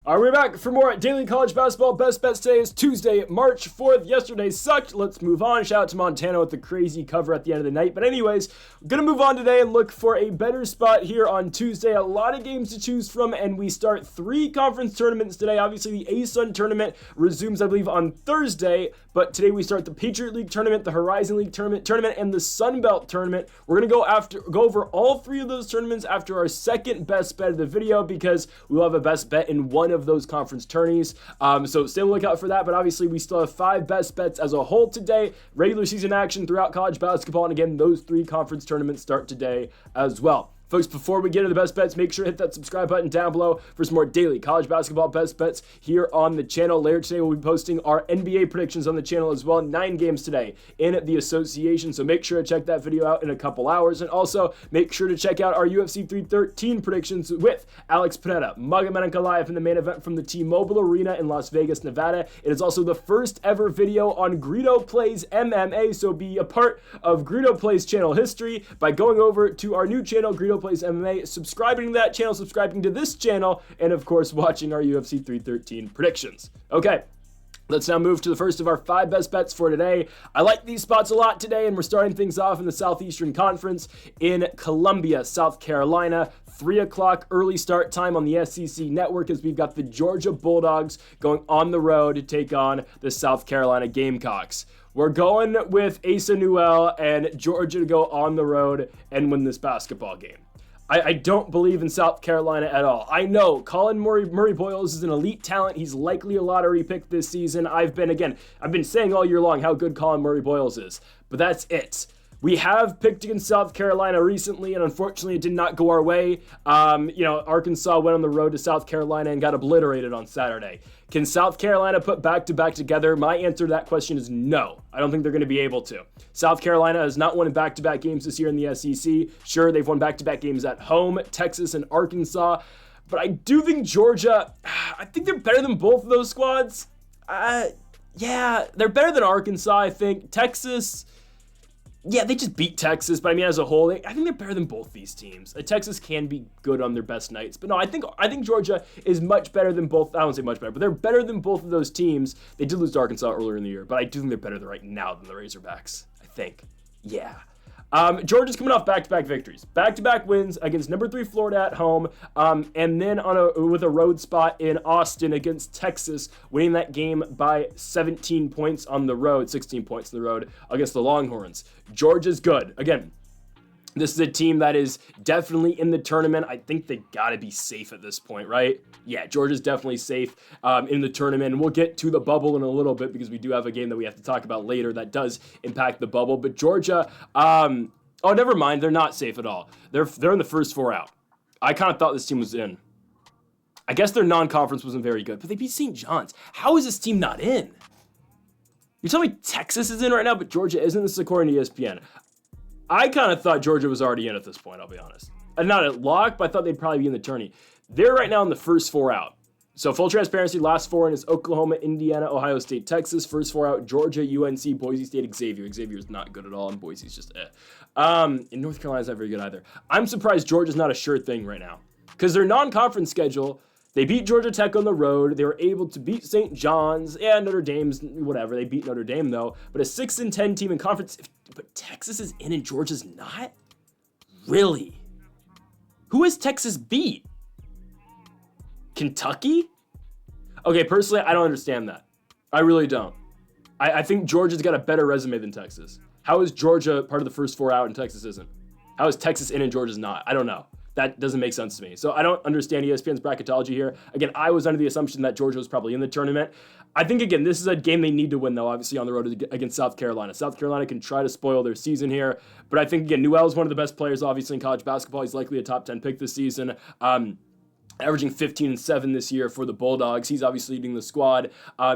All right, we're back for more daily college basketball best bets. Today is Tuesday, March 4th. Yesterday sucked. Let's move on. Shout out to Montana with the crazy cover at the end of the night. But anyways, we're going to move on today and look for a better spot here on Tuesday. A lot of games to choose from, and we start 3 conference tournaments today. Obviously, the ASUN tournament resumes, I believe, on Thursday. But today we start the Patriot League tournament, the Horizon League tournament, and the Sun Belt tournament. We're going to go over all 3 of those tournaments after our second best bet of the video, because we'll have a best bet in one of those conference tourneys. So stay on the lookout for that. But obviously, we still have 5 best bets as a whole today. Regular season action throughout college basketball. And again, those 3 conference tournaments start today as well. Folks, before we get into the best bets, make sure to hit that subscribe button down below for some more daily college basketball best bets here on the channel. Later today, we'll be posting our NBA predictions on the channel as well. 9 games today in the association, so make sure to check that video out in a couple hours. And also, make sure to check out our UFC 313 predictions with Alex Pineda, Magomed Ankalaev in the main event from the T-Mobile Arena in Las Vegas, Nevada. It is also the first ever video on Greedo Plays MMA, so be a part of Greedo Plays channel history by going over to our new channel, Greedo Plays MMA, subscribing to that channel, subscribing to this channel, and of course watching our UFC 313 predictions. Okay, let's now move to the first of our 5 best bets for today. I like these spots a lot today, and we're starting things off in the Southeastern Conference in Columbia, South Carolina. 3 o'clock early start time on the SEC network, as we've got the Georgia Bulldogs going on the road to take on the South Carolina Gamecocks. We're going with Asa Newell and Georgia to go on the road and win this basketball game. I don't believe in South Carolina at all. I know Colin Murray Boyles is an elite talent. He's likely a lottery pick this season. I've been saying all year long how good Colin Murray Boyles is, but that's it. We have picked against South Carolina recently, and unfortunately it did not go our way. Arkansas went on the road to South Carolina and got obliterated on Saturday. Can South Carolina put back-to-back together? My answer to that question is no. I don't think they're going to be able to. South Carolina has not won back-to-back games this year in the SEC. Sure, they've won back-to-back games at home, Texas and Arkansas. But I do think Georgia, I think they're better than both of those squads. Yeah, they're better than Arkansas, I think. Texas, yeah, they just beat Texas, but I mean, as a whole, I think they're better than both these teams. Texas can be good on their best nights, but no, I think Georgia is much better than both. I don't say much better, but they're better than both of those teams. They did lose to Arkansas earlier in the year, but I do think they're better right now than the Razorbacks, I think. Yeah. Georgia's coming off back-to-back victories, back-to-back wins against number 3 Florida at home, and then with a road spot in Austin against Texas, winning that game by 17 points on the road, 16 points on the road against the Longhorns. Georgia's good. Again, this is a team that is definitely in the tournament. I think they got to be safe at this point, right? Yeah, Georgia's definitely safe in the tournament. And we'll get to the bubble in a little bit, because we do have a game that we have to talk about later that does impact the bubble. But Georgia, never mind. They're not safe at all. They're in the first 4 out. I kind of thought this team was in. I guess their non-conference wasn't very good, but they beat St. John's. How is this team not in? You're telling me Texas is in right now, but Georgia isn't? This is according to ESPN. I kind of thought Georgia was already in at this point, I'll be honest. And not at lock, but I thought they'd probably be in the tourney. They're right now in the first 4 out. So full transparency, last 4 in is Oklahoma, Indiana, Ohio State, Texas. First 4 out, Georgia, UNC, Boise State, Xavier. Xavier's not good at all, and Boise's just And North Carolina's not very good either. I'm surprised Georgia's not a sure thing right now, because their non-conference schedule, they beat Georgia Tech on the road. They were able to beat St. John's. Yeah, Notre Dame's, whatever. They beat Notre Dame, though. But a 6-10 team in conference. But Texas is in and Georgia's not? Really? Who has Texas beat? Kentucky? Okay, personally, I don't understand that. I really don't. I think Georgia's got a better resume than Texas. How is Georgia part of the first 4 out and Texas isn't? How is Texas in and Georgia's not? I don't know. That doesn't make sense to me. So I don't understand ESPN's bracketology here. Again, I was under the assumption that Georgia was probably in the tournament. I think, again, this is a game they need to win, though, obviously on the road against South Carolina. South Carolina can try to spoil their season here. But I think, again, Newell is one of the best players, obviously, in college basketball. He's likely a top 10 pick this season. Averaging 15-7 this year for the Bulldogs. He's obviously leading the squad.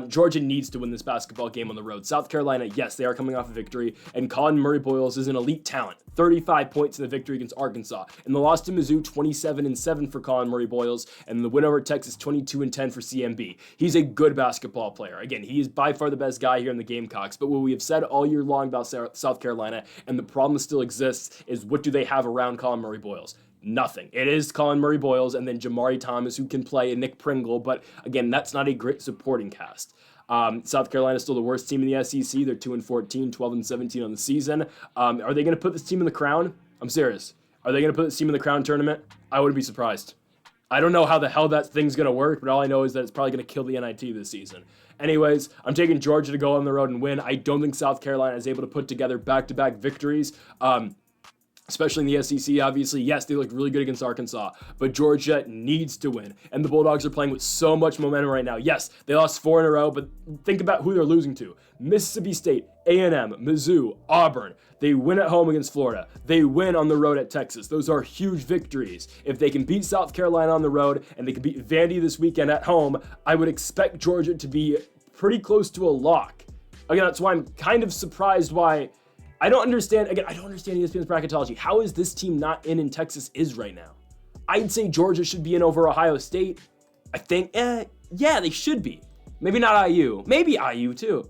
Georgia needs to win this basketball game on the road. South Carolina, yes, they are coming off a victory, and Colin Murray Boyles is an elite talent. 35 points in the victory against Arkansas. In the loss to Mizzou, 27-7 for Colin Murray Boyles, and the win over Texas, 22-10 for CMB. He's a good basketball player. Again, he is by far the best guy here in the Gamecocks, but what we have said all year long about South Carolina, and the problem still exists, is what do they have around Colin Murray Boyles? Nothing. It is Colin Murray-Boyles and then Jamari Thomas who can play, and Nick Pringle, but again, that's not a great supporting cast. South Carolina is still the worst team in the SEC. They're 2-14, 12-17 on the season. Are they going to put this team in the crown? I'm serious. Are they going to put this team in the crown tournament? I wouldn't be surprised. I don't know how the hell that thing's going to work, but all I know is that it's probably going to kill the NIT this season. Anyways, I'm taking Georgia to go on the road and win. I don't think South Carolina is able to put together back-to-back victories. Especially in the SEC, obviously. Yes, they looked really good against Arkansas, but Georgia needs to win. And the Bulldogs are playing with so much momentum right now. Yes, they lost 4 in a row, but think about who they're losing to. Mississippi State, A&M, Mizzou, Auburn. They win at home against Florida. They win on the road at Texas. Those are huge victories. If they can beat South Carolina on the road and they can beat Vandy this weekend at home, I would expect Georgia to be pretty close to a lock. Again, that's why I'm kind of surprised why... I don't understand ESPN's bracketology. How is this team not in Texas is right now? I'd say Georgia should be in over Ohio State. I think, yeah, they should be. Maybe not IU. Maybe IU too.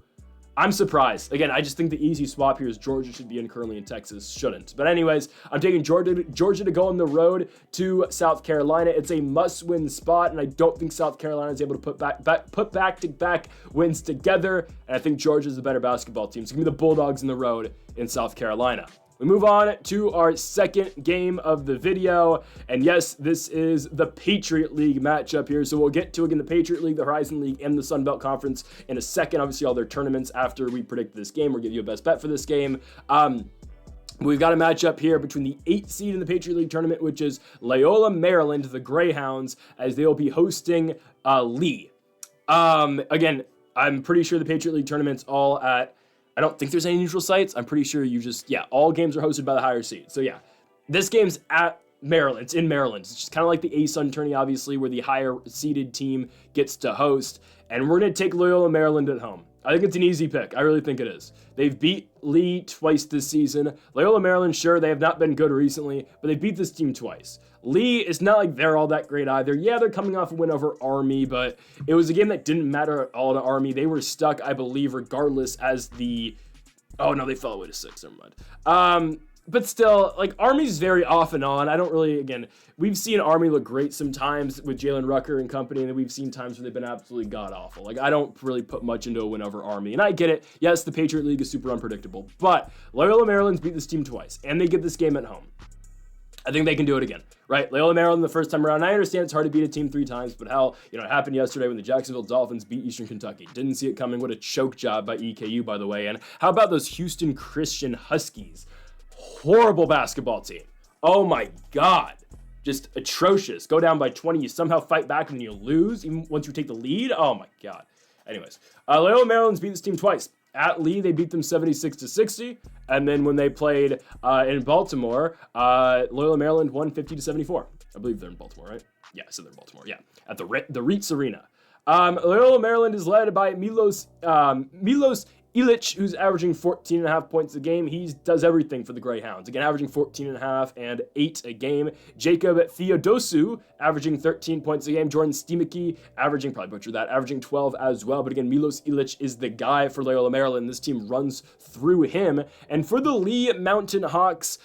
I'm surprised. Again, I just think the easy swap here is Georgia should be in currently and Texas shouldn't. But anyways, I'm taking Georgia to go on the road to South Carolina. It's a must-win spot, and I don't think South Carolina is able to put back-to-back wins together. And I think Georgia's the better basketball team. So give me the Bulldogs in the road in South Carolina. We move on to our second game of the video, and yes, this is the Patriot League matchup here, so we'll get to, again, the Patriot League, the Horizon League, and the Sun Belt Conference in a second. Obviously, all their tournaments after we predict this game or give you a best bet for this game. We've got a matchup here between the 8th seed in the Patriot League tournament, which is Loyola, Maryland, the Greyhounds, as they will be hosting Lee. Again, I'm pretty sure the Patriot League tournament's all at... I don't think there's any neutral sites. I'm pretty sure all games are hosted by the higher seed. So yeah, this game's at Maryland. It's in Maryland. It's just kind of like the ASUN tourney, obviously, where the higher seeded team gets to host. And we're going to take Loyola, Maryland at home. I think it's an easy pick. I really think it is. They've beat Lee twice this season. Loyola, Maryland, sure, they have not been good recently, but they beat this team twice. Lee, it's not like they're all that great either. Yeah, they're coming off a win over Army, but it was a game that didn't matter at all to Army. They were stuck, I believe, regardless as the... Oh, no, they fell away to 6. Never mind. But still, like, Army's very off and on. I don't really, again, we've seen Army look great sometimes with Jalen Rucker and company, and then we've seen times where they've been absolutely god-awful. Like, I don't really put much into a win over Army, and I get it. Yes, the Patriot League is super unpredictable, but Loyola Maryland's beat this team twice, and they get this game at home. I think they can do it again, right? Loyola Maryland the first time around. I understand it's hard to beat a team 3 times, but hell, it happened yesterday when the Jacksonville Dolphins beat Eastern Kentucky. Didn't see it coming. What a choke job by EKU, by the way. And how about those Houston Christian Huskies? Horrible basketball team. Oh my God. Just atrocious. Go down by 20, you somehow fight back, and then you lose, even once you take the lead. Oh my God. Anyways, Loyola Maryland's beat this team twice. At Lee, they beat them 76-60, and then when they played in Baltimore, Loyola Maryland won 50-74. I believe they're in Baltimore, right? Yeah, I said they're in Baltimore. Yeah, at the Reitz Arena. Loyola Maryland is led by Milos Ilic, who's averaging 14.5 points a game. He does everything for the Greyhounds. Again, averaging 14.5 and 8 a game. Jacob Theodosu, averaging 13 points a game. Jordan Stiemeke, averaging 12 as well. But again, Milos Ilic is the guy for Loyola Maryland. This team runs through him. And for the Lee Mountain Hawks,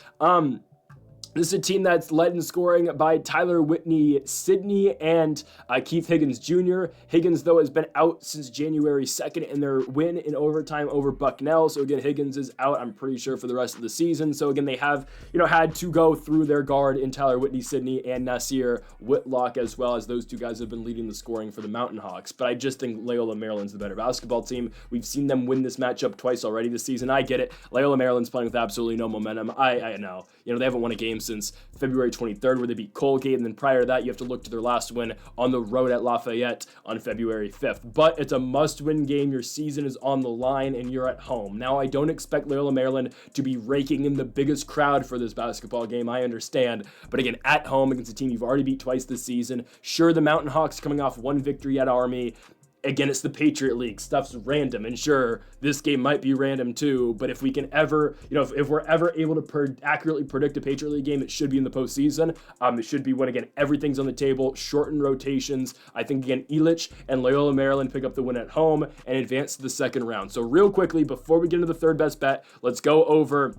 this is a team that's led in scoring by Tyler Whitney Sidney and Keith Higgins Jr. Higgins, though, has been out since January 2nd in their win in overtime over Bucknell. So again, Higgins is out, I'm pretty sure, for the rest of the season. So again, they have, had to go through their guard in Tyler Whitney Sidney and Nasir Whitlock, as well as those two guys have been leading the scoring for the Mountain Hawks. But I just think Loyola Maryland's the better basketball team. We've seen them win this matchup twice already this season. I get it. Loyola Maryland's playing with absolutely no momentum. I know. They haven't won a game since February 23rd, where they beat Colgate, and then prior to that, you have to look to their last win on the road at Lafayette on February 5th. But it's a must-win game. Your season is on the line, and you're at home. Now, I don't expect Loyola Maryland to be raking in the biggest crowd for this basketball game. I understand. But again, at home against a team you've already beat twice this season. Sure, the Mountain Hawks coming off one victory at Army. Again, it's the Patriot League. Stuff's random, and sure, this game might be random too, but if we can ever, if we're ever able to accurately predict a Patriot League game, it should be in the postseason. It should be when, again, everything's on the table, shortened rotations. I think, again, Ilic and Loyola Maryland pick up the win at home and advance to the second round. So real quickly, before we get into the third best bet, let's go over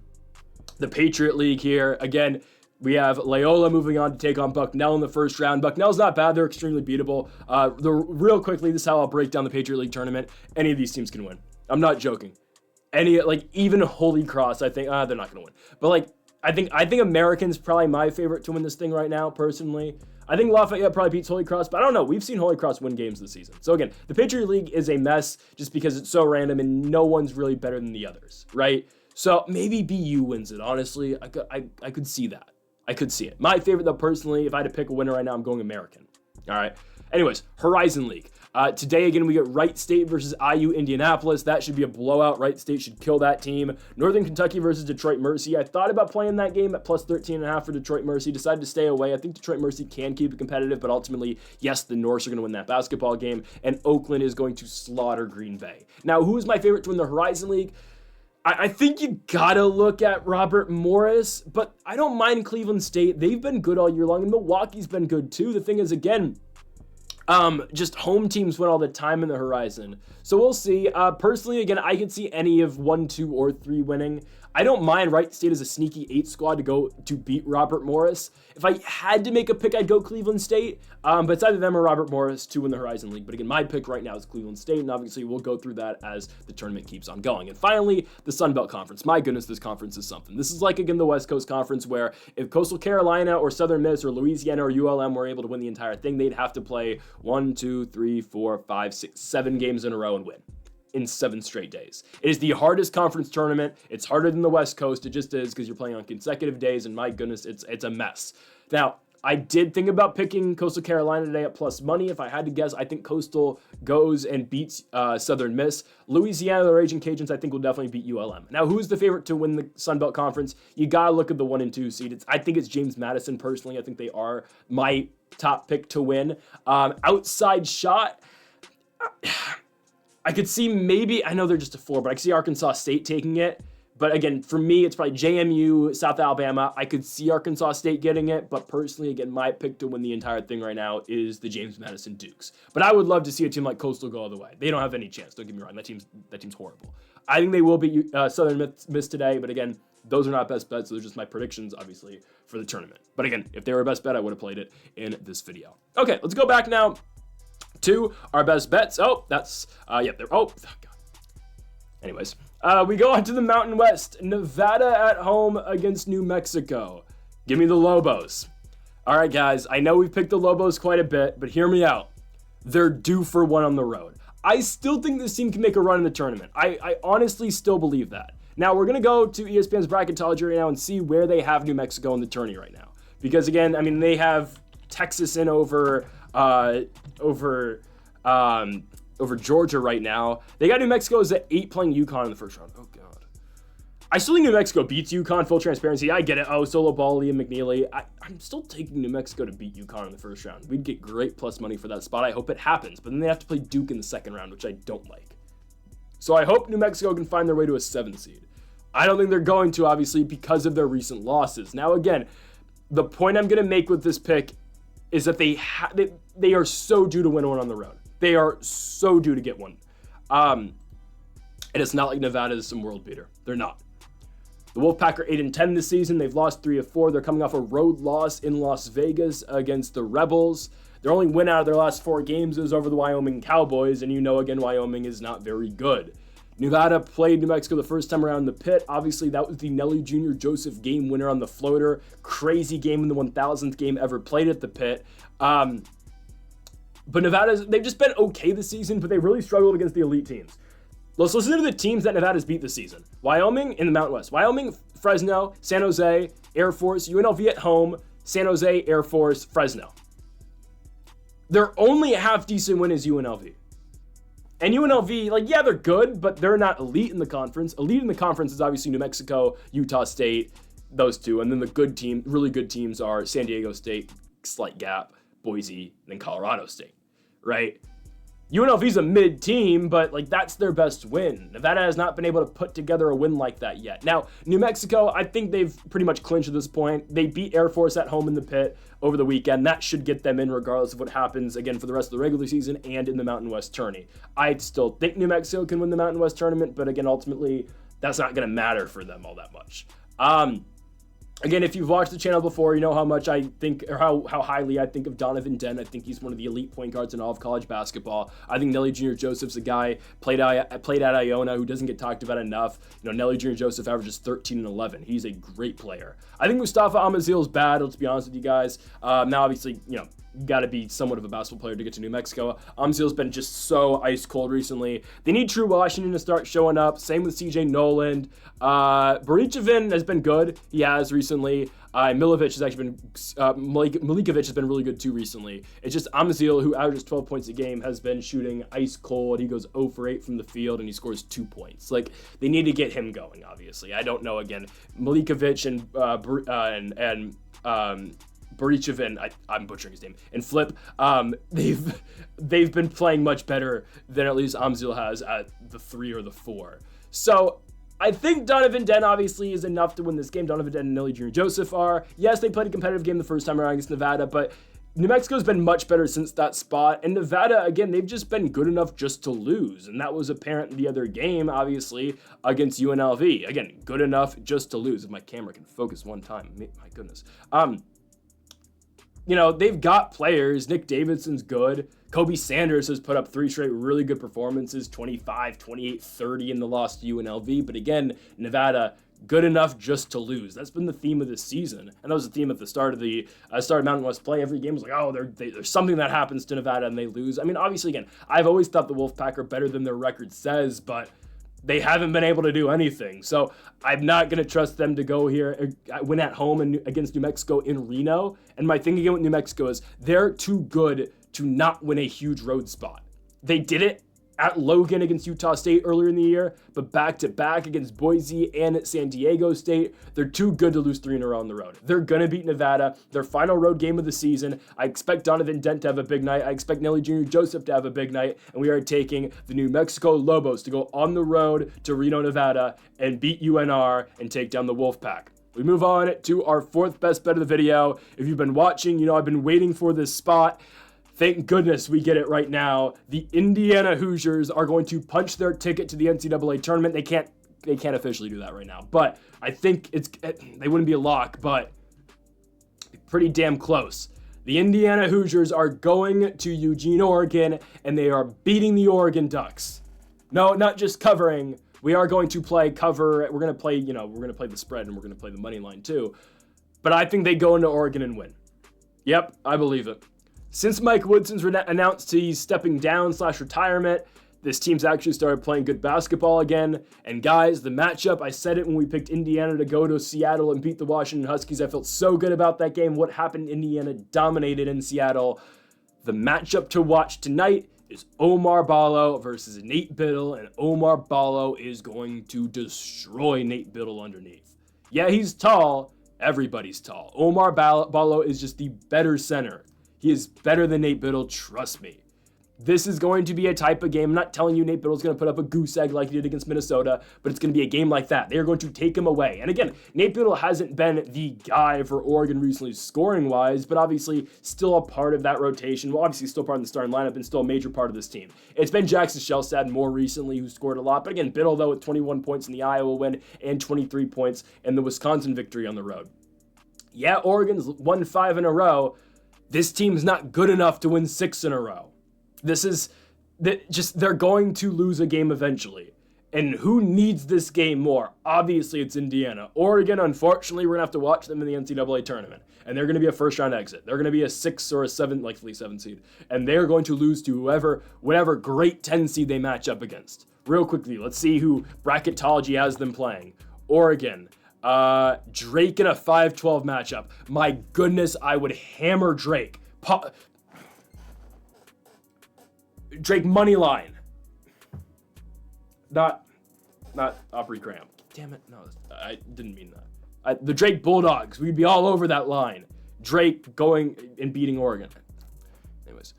the Patriot League here. Again, We have Loyola moving on to take on Bucknell in the first round. Bucknell's not bad. They're extremely beatable. Real quickly, this is how I'll break down the Patriot League tournament. Any of these teams can win. I'm not joking. Even Holy Cross, I think, they're not going to win. But, I think American's probably my favorite to win this thing right now, personally. I think Lafayette probably beats Holy Cross, but I don't know. We've seen Holy Cross win games this season. So again, the Patriot League is a mess just because it's so random and no one's really better than the others, right? So maybe BU wins it, honestly. I could see that. I could see it. My favorite, though, personally, if I had to pick a winner right now, I'm going American. All right. Anyways, Horizon League. Today, again, we get Wright State versus IU Indianapolis. That should be a blowout. Wright State should kill that team. Northern Kentucky versus Detroit Mercy. I thought about playing that game at plus 13.5 for Detroit Mercy. Decided to stay away. I think Detroit Mercy can keep it competitive, but ultimately, yes, the Norse are going to win that basketball game, and Oakland is going to slaughter Green Bay. Now, who is my favorite to win the Horizon League? I think you gotta look at Robert Morris, but I don't mind Cleveland State. They've been good all year long, and Milwaukee's been good too. The thing is, again, just home teams win all the time in the Horizon. So we'll see. Personally, again, I could see any of 1, 2, or 3 winning. I don't mind Wright State as a sneaky 8 squad to beat Robert Morris. If I had to make a pick, I'd go Cleveland State. But it's either them or Robert Morris to win the Horizon League. But again, my pick right now is Cleveland State, and obviously we'll go through that as the tournament keeps on going. And finally, the Sun Belt Conference. My goodness, this conference is something. This is like, again, the West Coast Conference, where if Coastal Carolina or Southern Miss or Louisiana or ULM were able to win the entire thing, they'd have to play 1, 2, 3, 4, 5, 6, 7 games in a row and win in 7 straight days. It is the hardest conference tournament. It's harder than the West Coast. It just is, because you're playing on consecutive days, and my goodness, it's a mess. Now, I did think about picking Coastal Carolina today at plus money. If I had to guess, I think Coastal goes and beats Southern Miss. Louisiana, the Raging Cajuns, I think will definitely beat ULM. Now, who's the favorite to win the Sun Belt Conference? You gotta look at the 1 and 2 seed. I think it's James Madison, personally. I think they are my top pick to win. Outside shot, I could see maybe, I know they're just a 4, but I could see Arkansas State taking it. But again, for me, it's probably JMU, South Alabama. I could see Arkansas State getting it, but personally, again, my pick to win the entire thing right now is the James Madison Dukes. But I would love to see a team like Coastal go all the way. They don't have any chance, don't get me wrong. That team's horrible. I think they will beat Southern Miss today, but again, those are not best bets. Those are just my predictions, obviously, for the tournament. But again, if they were a best bet, I would have played it in this video. Okay, let's go back now to our best bets. Oh, that's, God. Anyways, we go on to the Mountain West. Nevada at home against New Mexico. Give me the Lobos. All right, guys, I know we've picked the Lobos quite a bit, but hear me out. They're due for one on the road. I still think this team can make a run in the tournament. I honestly still believe that. Now, we're going to go to ESPN's bracketology right now and see where they have New Mexico in the tourney right now. Because, again, I mean, they have Texas in over Georgia right now. They got New Mexico as at 8 playing UConn in the first round. Oh, God. I still think New Mexico beats UConn, full transparency. I get it. Oh, Solo Ball, Liam McNeely. I'm still taking New Mexico to beat UConn in the first round. We'd get great plus money for that spot. I hope it happens. But then they have to play Duke in the second round, which I don't like. So I hope New Mexico can find their way to a 7 seed. I don't think they're going to, obviously, because of their recent losses. Now, again, the point I'm going to make with this pick is that they are so due to win one on the road. They are so due to get one. And it's not like Nevada is some world beater. They're not. The Wolfpack are 8-10 this season. They've lost 3 of 4. They're coming off a road loss in Las Vegas against the Rebels. Their only win out of their last 4 games is over the Wyoming Cowboys, and you know, again, Wyoming is not very good. Nevada played New Mexico the first time around in the pit. Obviously, that was the Nelly Jr. Joseph game winner on the floater. Crazy game in the 1,000th game ever played at the pit. But they've just been okay this season, but they really struggled against the elite teams. Let's listen to the teams that Nevada's beat this season. Wyoming in the Mountain West. Wyoming, Fresno, San Jose, Air Force, UNLV at home, San Jose, Air Force, Fresno. Their only half-decent win is UNLV. And UNLV, they're good, but they're not elite in the conference. Elite in the conference is obviously New Mexico, Utah State, those two. And then the really good teams are San Diego State, slight gap, Boise, and then Colorado State, right? UNLV's a mid team, but that's their best win. Nevada has not been able to put together a win like that yet. Now, New Mexico, I think they've pretty much clinched at this point. They beat Air Force at home in the pit over the weekend. That should get them in regardless of what happens, again, for the rest of the regular season and in the Mountain West tourney. I still think New Mexico can win the Mountain West tournament, but again, ultimately, that's not going to matter for them all that much. Again, if you've watched the channel before, you know how much I think, or how highly I think of Donovan Dent. I think he's one of the elite point guards in all of college basketball. I think Nelly Jr. Joseph's a guy played at Iona who doesn't get talked about enough. You know, Nelly Jr. Joseph averages 13 and 11. He's a great player. I think Mustafa Amazil is bad. Let's be honest with you guys. Now, obviously, you know, you got to be somewhat of a basketball player to get to New Mexico. Amazil's been just so ice cold recently. They need True Washington to start showing up. Same with CJ Noland. Barichevin has been good. He has recently. Milikovic has actually been Milikovic has been really good too recently. It's just Amazil, who averages 12 points a game, has been shooting ice cold. He goes 0 for 8 from the field and he scores 2 points. Like, they need to get him going. Obviously, I don't know. Again, Milikovic and Barichevin, I'm butchering his name, and Flip, they've been playing much better than at least Amzil has at the 3 or the 4. So I think Donovan Dent obviously is enough to win this game. Donovan Dent and Nelly Jr. Joseph are. Yes, they played a competitive game the first time around against Nevada, but New Mexico's been much better since that spot. And Nevada, again, they've just been good enough just to lose. And that was apparent in the other game, obviously, against UNLV. Again, good enough just to lose. If my camera can focus one time, my goodness. You know, they've got players. Nick Davidson's good. Kobe Sanders has put up 3 straight really good performances, 25, 28, 30 in the loss to UNLV. But again, Nevada, good enough just to lose. That's been the theme of this season. And that was the theme at the start of the Mountain West play. Every game was like, oh, there's something that happens to Nevada and they lose. I mean, obviously, again, I've always thought the Wolfpack are better than their record says, but they haven't been able to do anything. So I'm not going to trust them to go here, win at home against New Mexico in Reno. And my thing again with New Mexico is they're too good to not win a huge road spot. They did it at Logan against Utah State earlier in the year, but back-to-back against Boise and at San Diego State, they're too good to lose 3 in a row on the road. They're going to beat Nevada, their final road game of the season. I expect Donovan Dent to have a big night. I expect Nelly Jr. Joseph to have a big night, and we are taking the New Mexico Lobos to go on the road to Reno, Nevada, and beat UNR and take down the Wolfpack. We move on to our 4th best bet of the video. If you've been watching, you know I've been waiting for this spot. Thank goodness we get it right now. The Indiana Hoosiers are going to punch their ticket to the NCAA tournament. They can't officially do that right now, but I think they wouldn't be a lock, but pretty damn close. The Indiana Hoosiers are going to Eugene, Oregon, and they are beating the Oregon Ducks. No, not just covering. We are going to play cover. We're going to play, we're going to play the spread and we're going to play the money line too. But I think they go into Oregon and win. Yep, I believe it. Since Mike Woodson's announced he's stepping down / retirement, this team's actually started playing good basketball again. And guys, the matchup, I said it when we picked Indiana to go to Seattle and beat the Washington Huskies. I felt so good about that game. What happened? Indiana dominated in Seattle. The matchup to watch tonight is Omar Ballo versus Nate Biddle, and Omar Ballo is going to destroy Nate Biddle underneath. Yeah, he's tall. Everybody's tall. Omar Ballo is just the better center. He is better than Nate Biddle, trust me. This is going to be a type of game. I'm not telling you Nate Biddle's going to put up a goose egg like he did against Minnesota, but it's going to be a game like that. They are going to take him away. And again, Nate Biddle hasn't been the guy for Oregon recently scoring-wise, but obviously still a part of that rotation. Well, obviously still part of the starting lineup and still a major part of this team. It's been Jackson Shelstad more recently who scored a lot, but again, Biddle, though, with 21 points in the Iowa win and 23 points in the Wisconsin victory on the road. Yeah, Oregon's won 5 in a row. This team's not good enough to win 6 in a row. They're going to lose a game eventually. And who needs this game more? Obviously, it's Indiana. Oregon, unfortunately, we're going to have to watch them in the NCAA tournament. And they're going to be a first-round exit. They're going to be a 6 or a 7, likely 7 seed. And they're going to lose to whatever great 10 seed they match up against. Real quickly, let's see who Bracketology has them playing. Oregon. Drake in a 5-12 matchup. My goodness, I would hammer Drake. Drake money line. Not Opry Graham. Damn it, no, I didn't mean that. The Drake Bulldogs, we'd be all over that line. Drake going and beating Oregon. Anyways,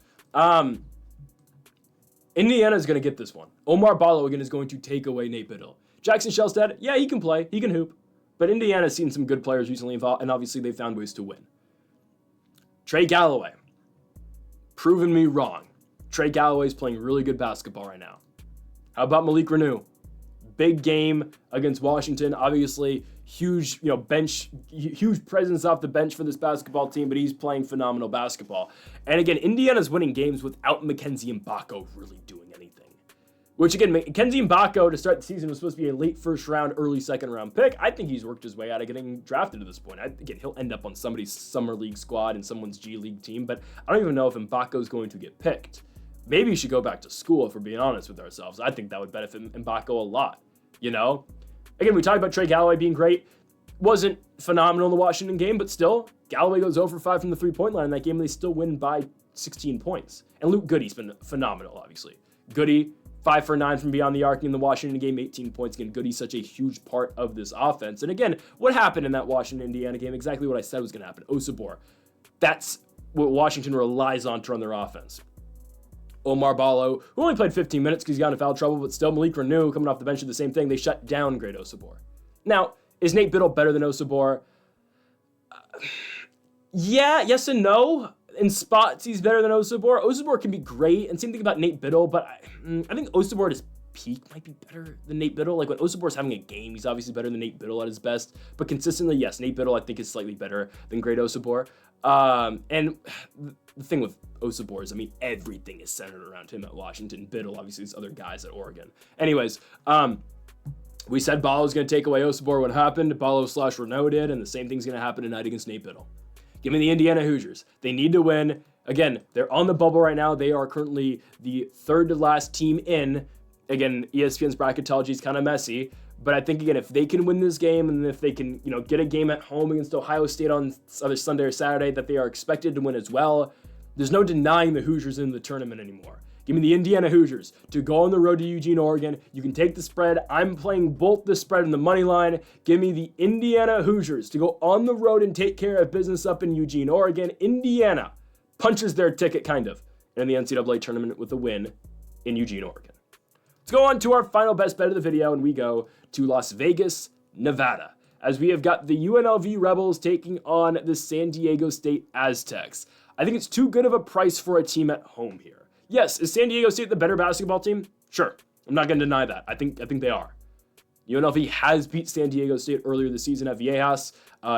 Indiana's going to get this one. Omar Ballo again is going to take away Nate Biddle. Jackson Shelstad, yeah, he can play. He can hoop. But Indiana's seen some good players recently involved, and obviously they found ways to win. Trey Galloway. Proven me wrong. Trey Galloway's playing really good basketball right now. How about Malik Reneau? Big game against Washington. Obviously, huge, huge presence off the bench for this basketball team, but he's playing phenomenal basketball. And again, Indiana's winning games without Mackenzie Mbako really doing anything. Which again, Mackenzie Mbako to start the season was supposed to be a late first round, early second round pick. I think he's worked his way out of getting drafted to this point. Again, he'll end up on somebody's summer league squad and someone's G League team, but I don't even know if Mbako's going to get picked. Maybe he should go back to school if we're being honest with ourselves. I think that would benefit Mbako a lot, Again, we talked about Trey Galloway being great. Wasn't phenomenal in the Washington game, but still, Galloway goes 0 for 5 from the three-point line in that game, and they still win by 16 points. And Luke Goody's been phenomenal, obviously. Goody, 5 for 9 from beyond the arc in the Washington game, 18 points. Again, Goody's such a huge part of this offense. And again, what happened in that Washington-Indiana game? Exactly what I said was going to happen. Osabor. That's what Washington relies on to run their offense. Omar Ballo, who only played 15 minutes because he got into foul trouble, but still Malik Renew coming off the bench did the same thing. They shut down Great Osabor. Now, is Nate Biddle better than Osabor? Yeah, yes and no. In spots, he's better than Osabor. Osabor can be great, and same thing about Nate Biddle, but I think Osabor at his peak might be better than Nate Biddle. Like when Osabor's having a game, he's obviously better than Nate Biddle at his best, but consistently, yes, Nate Biddle I think is slightly better than Great Osabor. And the thing with Osabor is, everything is centered around him at Washington. Biddle, obviously, these other guys at Oregon. Anyways, we said Ballo was going to take away Osabor. What happened? Ballo/Renaud did, and the same thing's going to happen tonight against Nate Biddle. Give me the Indiana Hoosiers. They need to win. Again, they're on the bubble right now. They are currently the third to last team in. Again, ESPN's bracketology is kind of messy, but I think, again, if they can win this game and if they can, get a game at home against Ohio State on either Sunday or Saturday that they are expected to win as well, there's no denying the Hoosiers in the tournament anymore. Give me the Indiana Hoosiers to go on the road to Eugene, Oregon. You can take the spread. I'm playing both the spread and the money line. Give me the Indiana Hoosiers to go on the road and take care of business up in Eugene, Oregon. Indiana punches their ticket, kind of, in the NCAA tournament with a win in Eugene, Oregon. Let's go on to our final best bet of the video, and we go to Las Vegas, Nevada, as we have got the UNLV Rebels taking on the San Diego State Aztecs. I think it's too good of a price for a team at home here. Yes, is San Diego State the better basketball team? Sure. I'm not going to deny that. I think they are. UNLV has beat San Diego State earlier this season at Viejas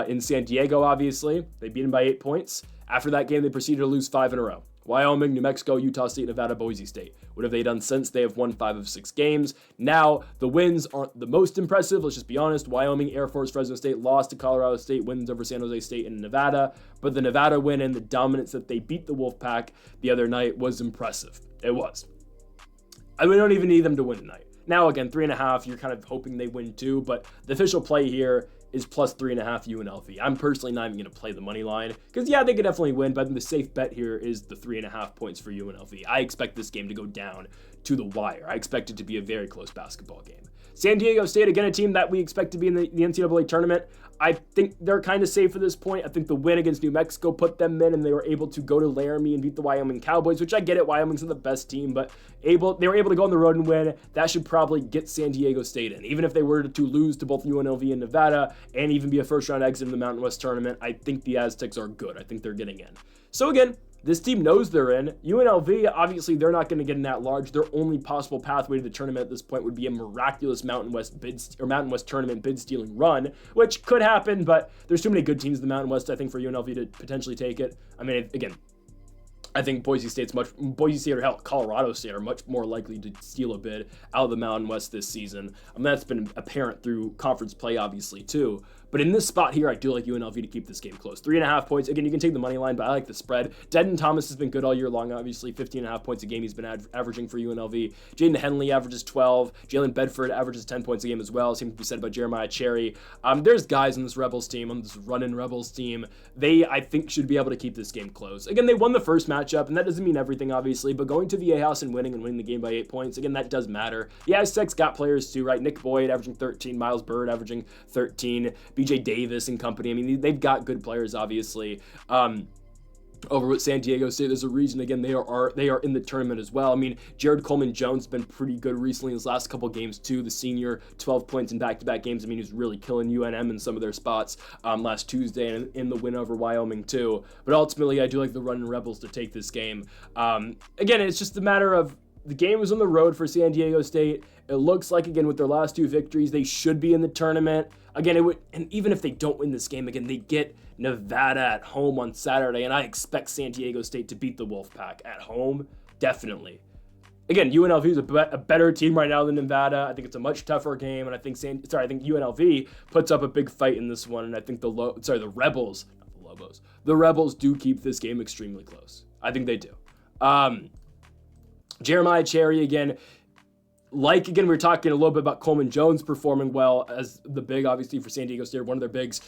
in San Diego, obviously. They beat them by 8 points. After that game, they proceeded to lose 5 in a row. Wyoming, New Mexico, Utah State, Nevada, Boise State. What have they done since? They have won 5 of 6 games. Now, the wins aren't the most impressive. Let's just be honest. Wyoming, Air Force, Fresno State lost to Colorado State, wins over San Jose State and Nevada. But the Nevada win and the dominance that they beat the Wolfpack the other night was impressive. It was. We don't even need them to win tonight. Now, again, 3.5, you're kind of hoping they win too, but the official play here is plus 3.5 UNLV. I'm personally not even going to play the money line because, yeah, they could definitely win, but the safe bet here is the 3.5 points for UNLV. I expect this game to go down to the wire. I expect it to be a very close basketball game. San Diego State, again, a team that we expect to be in the NCAA tournament. I think they're kind of safe at this point. I think the win against New Mexico put them in, and they were able to go to Laramie and beat the Wyoming Cowboys, which I get it. Wyoming's not the best team, but they were able to go on the road and win. That should probably get San Diego State in. Even if they were to lose to both UNLV and Nevada and even be a first-round exit in the Mountain West tournament, I think the Aztecs are good. I think they're getting in. So again, this team knows they're in. UNLV, obviously, they're not going to get in that large. Their only possible pathway to the tournament at this point would be a miraculous Mountain West tournament bid-stealing run, which could happen, but there's too many good teams in the Mountain West, I think, for UNLV to potentially take it. Again, I think Boise State or hell, Colorado State are much more likely to steal a bid out of the Mountain West this season. That's been apparent through conference play, obviously, too. But in this spot here, I do like UNLV to keep this game close. 3.5 points. Again, you can take the money line, but I like the spread. Dedden Thomas has been good all year long, obviously. 15.5 points a game he's been averaging for UNLV. Jaden Henley averages 12. Jalen Bedford averages 10 points a game as well. Same can be said about Jeremiah Cherry. There's guys on this Rebels team, on this run-in Rebels team. They, I think, should be able to keep this game close. Again, they won the first matchup, and that doesn't mean everything, obviously, but going to Viejas and winning the game by 8 points, again, that does matter. The Aztecs got players too, right? Nick Boyd averaging 13, Miles Bird averaging 13, BJ Davis and company. They've got good players, obviously. Over with San Diego State, there's a reason, again, they are in the tournament as well. Jared Coleman-Jones has been pretty good recently in his last couple games too. The senior, 12 points in back-to-back games. He's really killing UNM in some of their spots last Tuesday and in the win over Wyoming too. But ultimately, I do like the running Rebels to take this game. Again, it's just a matter of the game was on the road for San Diego State. It looks like, again, with their last 2 victories, they should be in the tournament. Again, and even if they don't win this game, again, they get Nevada at home on Saturday, and I expect San Diego State to beat the Wolfpack at home, definitely. Again, UNLV is a better team right now than Nevada. I think it's a much tougher game, and I think UNLV puts up a big fight in this one, and I think the Rebels, not the Lobos, the Rebels do keep this game extremely close. I think they do. Jeremiah Cherry, again, we were talking a little bit about Coleman Jones performing well as the big, obviously, for San Diego State, one of their bigs.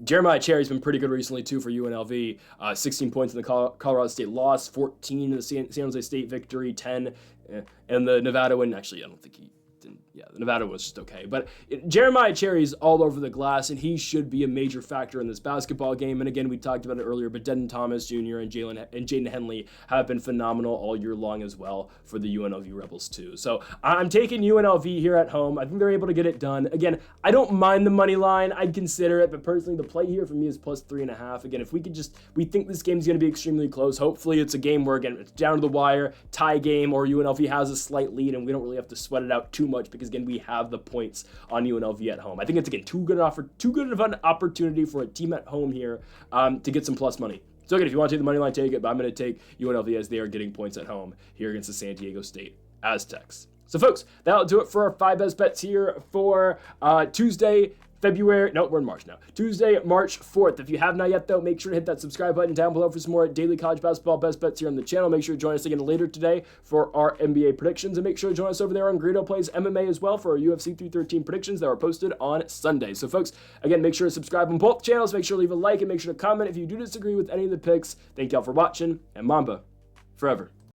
Jeremiah Cherry's been pretty good recently, too, for UNLV. 16 points in the Colorado State loss, 14 in the San Jose State victory, 10 in the Nevada win. Actually, I don't think he didn't. Yeah, the Nevada was just okay. But Jeremiah Cherry's all over the glass, and he should be a major factor in this basketball game. And again, we talked about it earlier, but Denton Thomas Jr. and Jaden Henley have been phenomenal all year long as well for the UNLV Rebels too. So I'm taking UNLV here at home. I think they're able to get it done. Again, I don't mind the money line. I'd consider it, but personally, the play here for me is plus 3.5. Again, if we think this game's going to be extremely close. Hopefully, it's a game where, again, it's down to the wire, tie game, or UNLV has a slight lead, and we don't really have to sweat it out too much because, again, we have the points on UNLV at home. I think it's, again, too good of an opportunity for a team at home here to get some plus money. So again, if you want to take the money line, take it, but I'm going to take UNLV as they are getting points at home here against the San Diego State Aztecs. So folks, that'll do it for our 5 best bets here for Tuesday, we're in March now. Tuesday, March 4th. If you have not yet, though, make sure to hit that subscribe button down below for some more daily college basketball best bets here on the channel. Make sure to join us again later today for our NBA predictions, and make sure to join us over there on Greedo Plays MMA as well for our UFC 313 predictions that are posted on Sunday. So, folks, again, make sure to subscribe on both channels. Make sure to leave a like and make sure to comment if you do disagree with any of the picks. Thank y'all for watching, and Mamba forever.